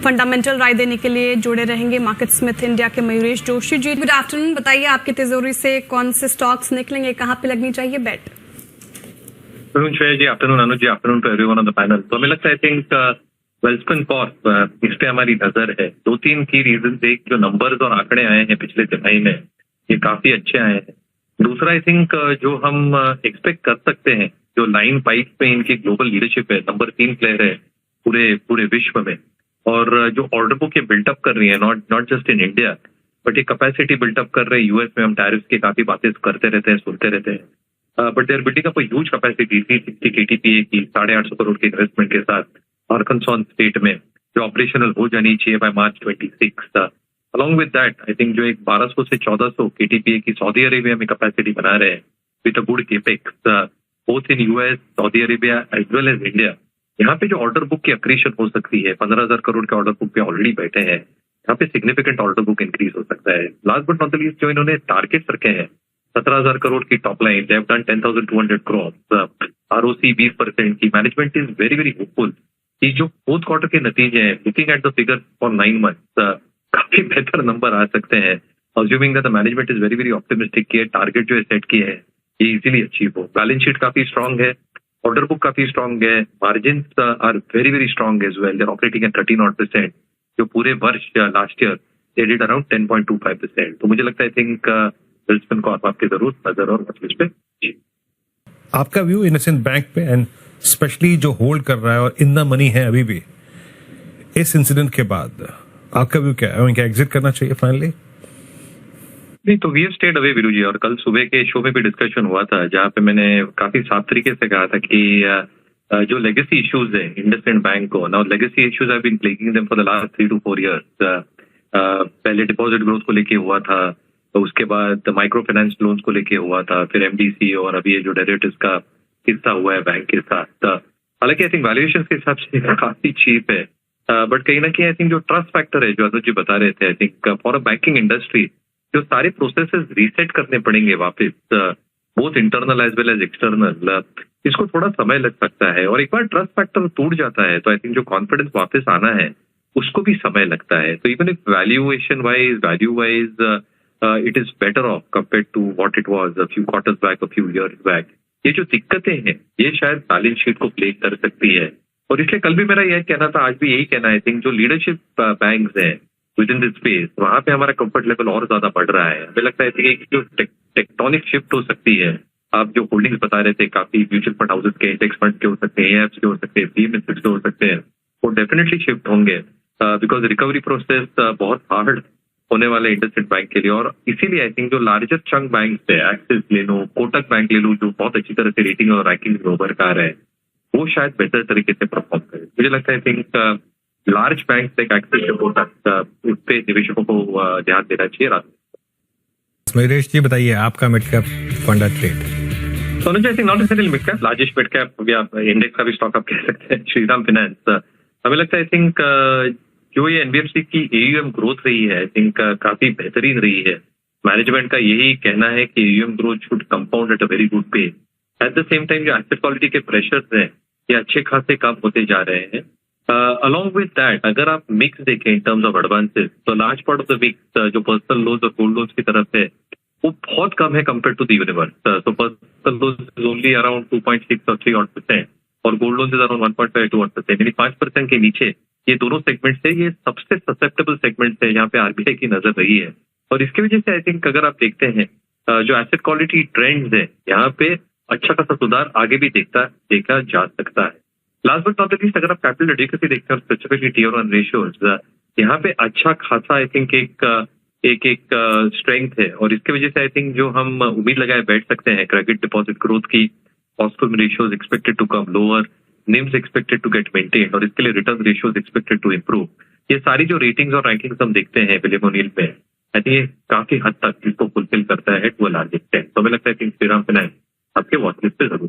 Fundamental राय देने के लिए जुड़े रहेंगे मार्केट स्मिथ इंडिया के मयूरेश जोशी जी। गुड आफ्टरनून, बताइए आपकी तिजोरी से कौन से स्टॉक्स निकलेंगे, कहाँ पे लगनी चाहिए bet? Shreya ji, afternoon Anuj ji, afternoon to everyone on the panel. तो हमें लगता है आई थिंक वेल्सपन कॉर्प इस पे हमारी नजर है। दो तीन की रीजन, एक जो नंबर्स और आंकड़े आए हैं पिछले तिमाही में ये काफी अच्छे आए हैं। दूसरा आई थिंक जो हम एक्सपेक्ट कर सकते हैं, जो लाइन पाइप में इनकी ग्लोबल लीडरशिप है, नंबर 3 प्लेयर है पूरे विश्व में, और जो ऑर्डर बुक ये बिल्टअप कर रही है, not just in India but ये कैपेसिटी बिल्टअप कर रहे हैं। यूएस में हम टैरिफ की काफी बातें करते रहते हैं, सुनते रहते हैं, but they're building up huge capacity 360 KTPA की 850 करोड़ के इन्वेस्टमेंट के साथ आर्कनसॉस स्टेट में, जो ऑपरेशनल हो जानी चाहिए by March 26। Along with that I think जो एक 1200 से 1400 KTPA की सऊदी अरेबिया में कैपेसिटी बना रहे हैं with a good capex both in US, Saudi Arabia as well as India. यहाँ पे जो ऑर्डर बुक की अक्रीशन हो सकती है, 15,000 करोड़ के ऑर्डर बुक पे ऑलरेडी बैठे हैं, यहाँ पे सिग्निफिकेंट ऑर्डर बुक इंक्रीज हो सकता है। Last but not the least जो इन्होंने टारगेट रखे हैं 17,000 करोड़ की top line, they have done 10,200 crore, ROC 20% की। Management is very very hopeful कि जो फोर्थ क्वार्टर के नतीजे हैं, looking at the figure for 9 months, काफी बेहतर नंबर आ सकते हैं। Assuming that the management is very very optimistic कि टारगेट जो सेट किए हैं ये इजीली अचीव हो। बैलेंस शीट काफी स्ट्रांग है, ऑर्डर बुक काफी स्ट्रांग है, margin are very very strong as well, they are operating at 13% जो पूरे वर्ष last year they did around 10.25%। तो मुझे लगता है आई थिंक वेल्सपन कॉर्प आपके जरूर नजर और वॉचलिस्ट पे। आपका व्यू इंडसइंड बैंक पे एंड स्पेशली जो होल्ड कर रहा है और इन द मनी है अभी भी, इस इंसिडेंट के बाद आपका व्यू क्या है? उनका एग्जिट करना चाहिए फाइनली? नहीं, तो we have stayed away Veeru ji, और कल सुबह के शो में भी डिस्कशन हुआ था जहाँ पे मैंने काफी साफ तरीके से कहा था कि जो लेगेसी इश्यूज है इंडसइंड बैंक को, now legacy issues have been plaguing them for the last 3 to 4 years। पहले डिपॉजिट ग्रोथ को लेके हुआ था, तो उसके बाद माइक्रो फाइनेंस लोन्स को लेके हुआ था, फिर MDC, और अभी ये जो डेरिवेटिव्स का हिस्सा हुआ है बैंक के साथ। हालांकि आई थिंक वैल्यूएशन के हिसाब से काफी चीप है, बट कहीं ना कहीं आई थिंक जो ट्रस्ट फैक्टर है जो अनुज जी बता रहे थे, I think for a banking industry जो सारे प्रोसेसेस रीसेट करने पड़ेंगे वापस, both internal as well as external, इसको थोड़ा समय लग सकता है। और एक बार ट्रस्ट फैक्टर टूट जाता है तो आई थिंक जो कॉन्फिडेंस वापस आना है उसको भी समय लगता है। तो even if valuation wise, value wise it is better off compare to what it was a few quarters back, a few years back. ये जो दिक्कतें हैं ये शायद बैलेंस शीट को प्ले कर सकती है, और इसलिए कल भी मेरा यह कहना था, आज भी यही कहना है। आई थिंक जो लीडरशिप बैंक्स हैं विद इन दिस स्पेस, वहां पे हमारा कंफर्ट लेवल और ज्यादा बढ़ रहा है। हमें लगता है कि एक जो टेक्टोनिक शिफ्ट हो सकती है, आप जो होल्डिंग्स बता रहे थे काफी म्यूचुअल फंड हाउसेस के, इंडेक्स फंड के हो सकते हैं, AIFs के हो सकते हैं, PMS के हो सकते हैं, वो डेफिनेटली शिफ्ट होंगे बिकॉज रिकवरी प्रोसेस बहुत हार्ड होने वाले इंडसइंड बैंक के लिए। और इसीलिए आई थिंक जो लार्जेस्ट चंक बैंक है, एक्सिस ले लो, कोटक बैंक ले लो, जो बहुत अच्छी तरह से रेटिंग और रैंकिंग में उभर कर रहे हैं, वो शायद बेहतर तरीके से परफॉर्म करे। मुझे लगता है I think large bank like axis, Kotak, उस पे निवेशकों को ध्यान देना चाहिए। मयूरेश जी बताइए आपका mid cap fund trade. So, I think not necessarily mid cap, largest mid cap या इंडेक्स का भी स्टॉक आप कह सकते हैं, श्रीराम फाइनेंस। हमें लगता है आई थिंक जो ये NBFC की AUM ग्रोथ रही है, आई थिंक काफी बेहतरीन रही है। मैनेजमेंट का यही कहना है कि AUM growth should compound at a very good pace. At the same time जो एसेट क्वालिटी के प्रेशर्स हैं ये अच्छे खासे कम होते जा रहे हैं। अलॉन्ग विद दैट अगर आप मिक्स देखें इन टर्म्स ऑफ एडवांसेस, तो large part of the mix जो पर्सनल लोन्स और गोल्ड लोन्स की तरफ है वो बहुत कम है compare to the universe. So personal loans is only around 2.6 or 3% और gold loans is around 1.5 to 1%, यानी 5% के नीचे ये दोनों सेगमेंट्स है। ये सबसे ससेप्टेबल सेगमेंट्स है जहाँ पे RBI की नजर रही है, और इसकी वजह से आई थिंक अगर आप देखते हैं जो एसेट क्वालिटी ट्रेंड्स है यहाँ पे अच्छा खासा सुधार आगे भी देखा जा सकता है। Last but not the least अगर आप कैपिटल एडिक्वेसी देखते हैं, स्पेसिफिकली Tier 1 रेशियोज, यहाँ पे अच्छा खासा आई थिंक एक स्ट्रेंथ है, और इसकी वजह से आई थिंक जो हम उम्मीद लगाए बैठ सकते हैं क्रेडिट डिपॉजिट ग्रोथ की, cost to ratios expected to come lower, NIMs expected to get maintained, और इसके लिए return ratios expected to improve. ये सारी जो रेटिंग्स और रैंकिंग्स हम देखते हैं विलियम ओनियल में, आई थिंक ये काफी हद तक इसको फुलफिल करता है टू अ लार्ज एक्सटेंट। तो हमें लगता है कि श्रीराम फाइनेंस आपके वॉच लिस्ट पे जरूर